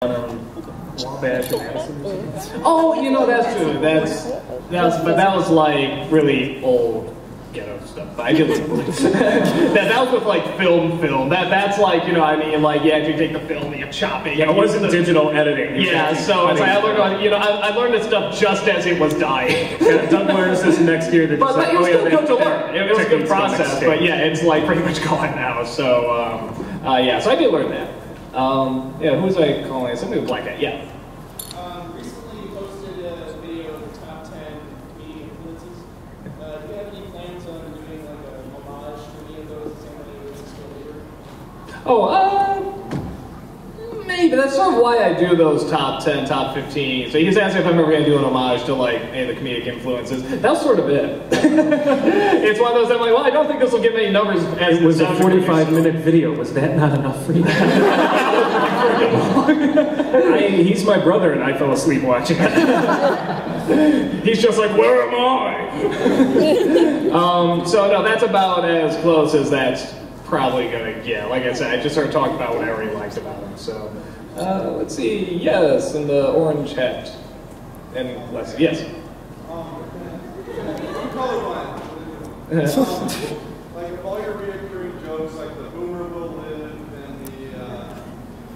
Wabash and Madison or something. Oh, you know, that's true. But that was like really old ghetto stuff. But I did that was with like film. That's like, you know, I mean, like you actually take the film and you chop it. Yeah, it wasn't digital editing. Yeah, so it's like I learned, you know, I learned this stuff just as it was dying. Yeah, Doug learns this next year. But like, it was good to learn. It was a good process. But yeah, it's like pretty much gone now. So yeah, so I did learn that. Yeah, who was I calling? Somebody with Black Hat. Yeah. Recently you posted a video of the top 10 comedic influences. Do you have any plans on doing like a homage to any of those, the same way you did Still Leader? Maybe. That's sort of why I do those top 10, top 15. So he's asking if I'm ever going to do an homage to like any of the comedic influences. That's sort of it. It's one of those I'm like, well, I don't think this will get many numbers. As it was a 45-minute video. Was that not enough for you? He's my brother, and I fell asleep watching it. He's just like, where am I? So no, that's about as close as that's probably gonna get. Like I said, I just sort of talked about what I already liked about him. So let's see. Yes, in the orange hat. And let's see. Yes. I'm colorblind. Like all your reoccurring jokes, like the boomer will live and the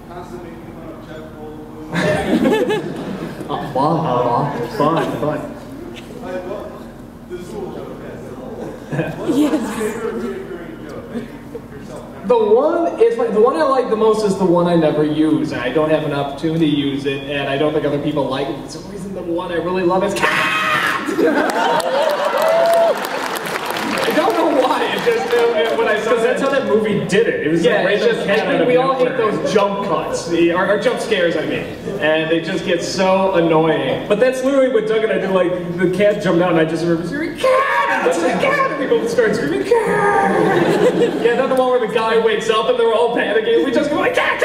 constant making fun of Jeff Goldblum. Fun. Like, well, the Zool joke, yes. What's your favorite reoccurring joke that you yourself never? The one I like the most is the one I never use, and I don't have an opportunity to use it, and I don't think other people like it. For some reason, the one I really love is cat. I don't know why. It just when I saw Because that's how that movie did it. It was yeah, like it's just we all hate those jump cuts, or jump scares. I mean, and they just get so annoying. But that's literally what Doug and I did. Like the cat jumped out, and I just remember screaming cat, and cat, and people start screaming cat. Yeah, then the one where the guy wakes up and they're all panicking. We just go like cat.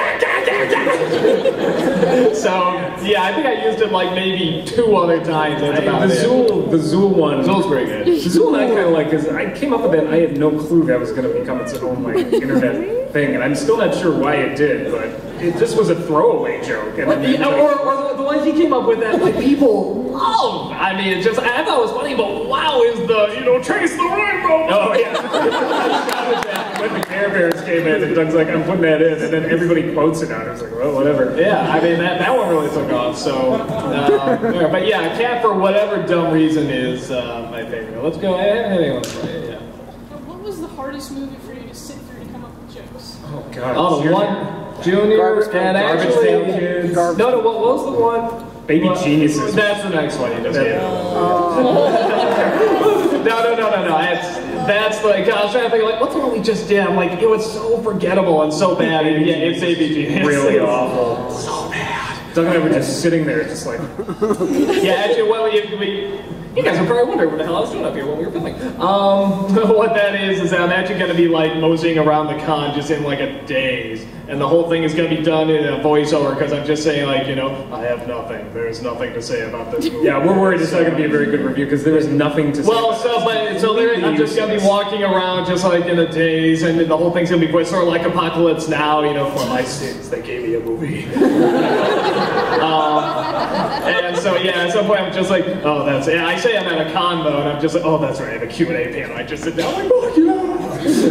So yeah, I think I used it like maybe 2 other times. That's about the Zool one. Zool's pretty good. The Zool I kind of like because I came up with that. I had no clue that was going to become its own like internet thing, and I'm still not sure why it did, but it just was a throwaway joke. And or the one he came up with that like people love. I mean, it just I thought it was funny, but wow, is the chase the rainbow? Oh yeah, I shouted that when the Care Bears came in, and Doug's like, I'm putting that in, and then everybody quotes it out. I was like, well, whatever. Yeah, I mean that one really took off. So, but yeah, cat for whatever dumb reason is my favorite. Let's go. Anyone right? Yeah. What was the hardest movie for you to sit through to come up with jokes? Oh god. Oh, the one Junior and actually no. What was the one? Baby Geniuses. That's the next one. He just hit. No. That's like I was trying to think like what's the one we just did? I'm like it was so forgettable and so bad. And yeah, it's ABG. Really awful. So bad. Doug and I were just sitting there, just like. Yeah, actually, well, you guys are probably wondering what the hell I was doing up here when we were filming. What that is that I'm actually going to be like moseying around the con just in like a daze. And the whole thing is going to be done in a voiceover because I'm just saying like, you know, I have nothing. There's nothing to say about this movie. Yeah, we're worried it's not going to be a very good review because there is nothing to say. Well, I'm just going to be walking around just like in a daze and the whole thing's going to be sort of like Apocalypse Now, you know, for my sins, they gave me a movie. And so yeah, at some point I'm just like, oh, that's it. I say I'm at a con though, and I'm just like, oh, that's right, I have a Q&A panel. I just sit down like, oh, yeah.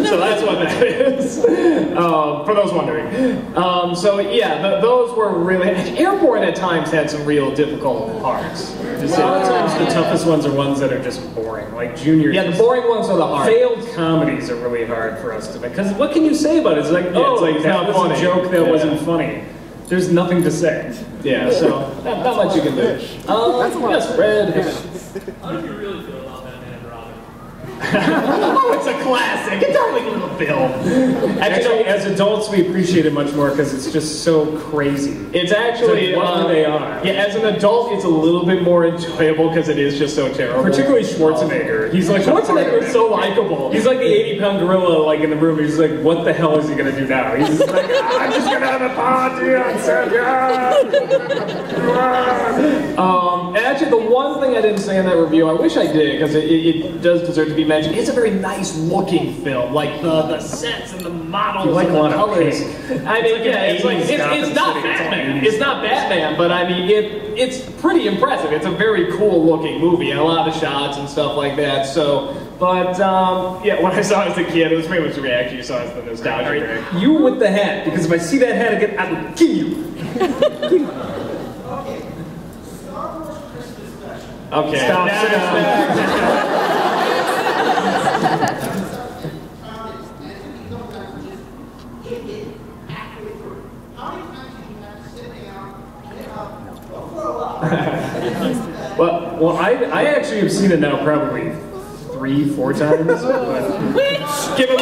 So that's what that is. For those wondering. So yeah, those were really. Airborne at times had some real difficult parts. A lot of times the toughest ones are ones that are just boring, like Junior. Yeah, the boring ones are the hard. Failed comedies are really hard for us to make because what can you say about it? It's like, oh, it's like, that was funny. A joke that wasn't funny. There's nothing to say. Yeah, so not much you can do. Yes, Red. How do you really feel about that Animarathon? Oh, it's a classic. It's our like little film. Actually, as adults, we appreciate it much more because it's just so crazy. It's actually what they are. Yeah, as an adult, it's a little bit more enjoyable because it is just so terrible. Particularly Schwarzenegger. He's like Schwarzenegger is so likable. He's like the 80-pound gorilla, like in the room. He's like, what the hell is he gonna do now? He's just like, I'm just gonna have a party on set. actually, the one thing I didn't say in that review, I wish I did, because it does deserve to be mentioned. It's a very nice-looking film, like the sets and the models like and a the lot of colors. pink. I mean, yeah, it's not Batman. It's not Batman, but I mean, it's pretty impressive. It's a very cool-looking movie, and a lot of shots and stuff like that. So, but yeah, when I saw it as a kid, it was pretty much the reaction you saw as the nostalgia. Right. You with the hat, because if I see that hat again, I will kill you. Okay. Star Wars Christmas special. Okay. Stop. Well, I actually have seen it now probably 3-4 times. But Give him a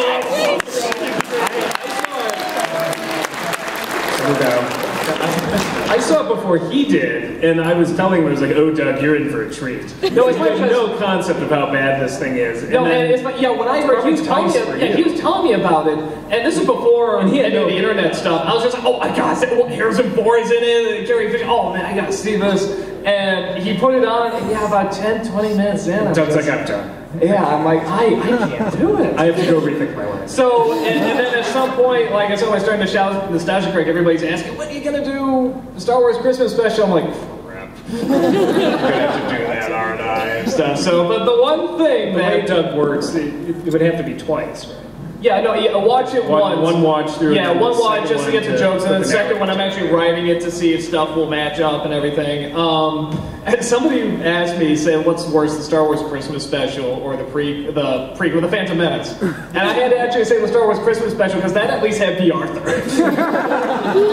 I saw it before he did, and I was telling him, I was like, "Oh, Doug, you're in for a treat." No, he had no concept of how bad this thing is. And no, then, and it's like, yeah, when I heard he was telling me about it, and this is before And he had any of no- the internet stuff. I was just like, oh my gosh, Harrison Ford is in it, and Carrie Fisher. Oh man, I gotta see this. And he put it on, and yeah, about 10-20 minutes in, Doug's like, "I'm done. yeah, I'm like, I can't do it. I have to go rethink my life." So, and then at some point, like I said, when I started to shout Nostalgia Critic, everybody's asking, when are you going to do the Star Wars Christmas special? I'm like, crap. I'm going to have to do that, aren't I? And stuff. So, but the one thing The way that... Doug works, it would have to be twice, right? Yeah, no, yeah, watch it once. One watch through. Yeah, and then one the watch second just to one get the jokes, and then the second narrative one I'm actually writing it to see if stuff will match up and everything. And somebody asked me, saying, "What's worse, the Star Wars Christmas special or the prequel, the Phantom Menace?" And I had to actually say the Star Wars Christmas special because that at least had B. Arthur.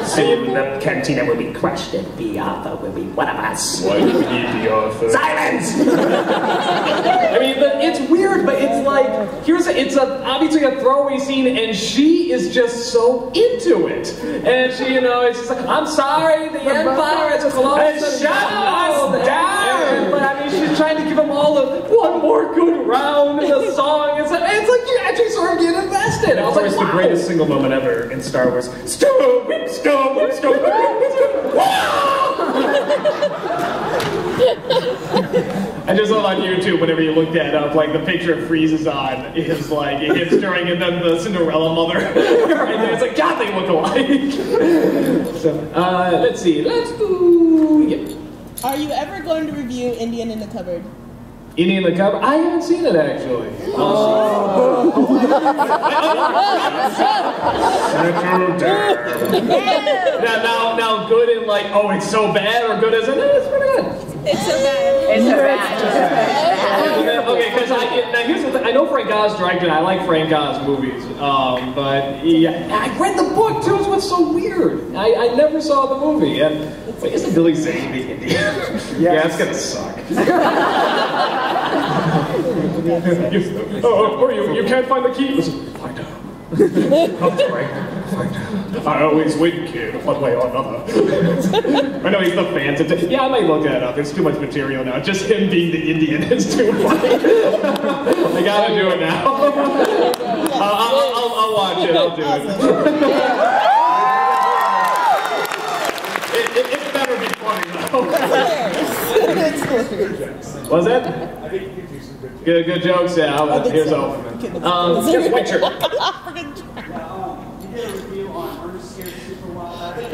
Soon the cantina will be crushed and B. Arthur will be one of us. Why do we need B. Arthur? Silence! I mean, it's weird, but it's like it's obviously a throwaway scene, and she is just so into it. And she, it's just like, I'm sorry, the Empire has closed. Shut us down! But I mean, she's trying to give them all one more good round in the song. It's like you actually sort of get invested. I was like, Of course, wow. the greatest single moment ever in Star Wars. Stop! Stop! Stop! I just love on YouTube whenever you look that up, like the picture of Freeze's on is like it hits during, and then the Cinderella mother, and then it's like, God, they look alike. So let's see, let's do. Yeah. Are you ever going to review Indian in the Cupboard? Indian in the Cupboard? I haven't seen it actually. Settle down. Now, good in like, oh, it's so bad, or good as in, it's pretty good. It's so bad. Okay, because now here's the thing. I know Frank Oz directed it. I like Frank Oz movies, but yeah, I read the book too. It's what's so weird. I never saw the movie, and wait, isn't Billy Zane the Indian? Yeah, it's gonna suck. Or you can't find the key. Find out. I always win, kid, one way or another. I know he's the Phantom. Yeah, I might look that up. There's too much material now. Just him being the Indian is too funny. I gotta do it now. I'll watch it. I'll do it. It better be funny though. Was that? Good jokes. Yeah. Here's all. Just Witcher. You did a review on Ernest Scared Super a while back.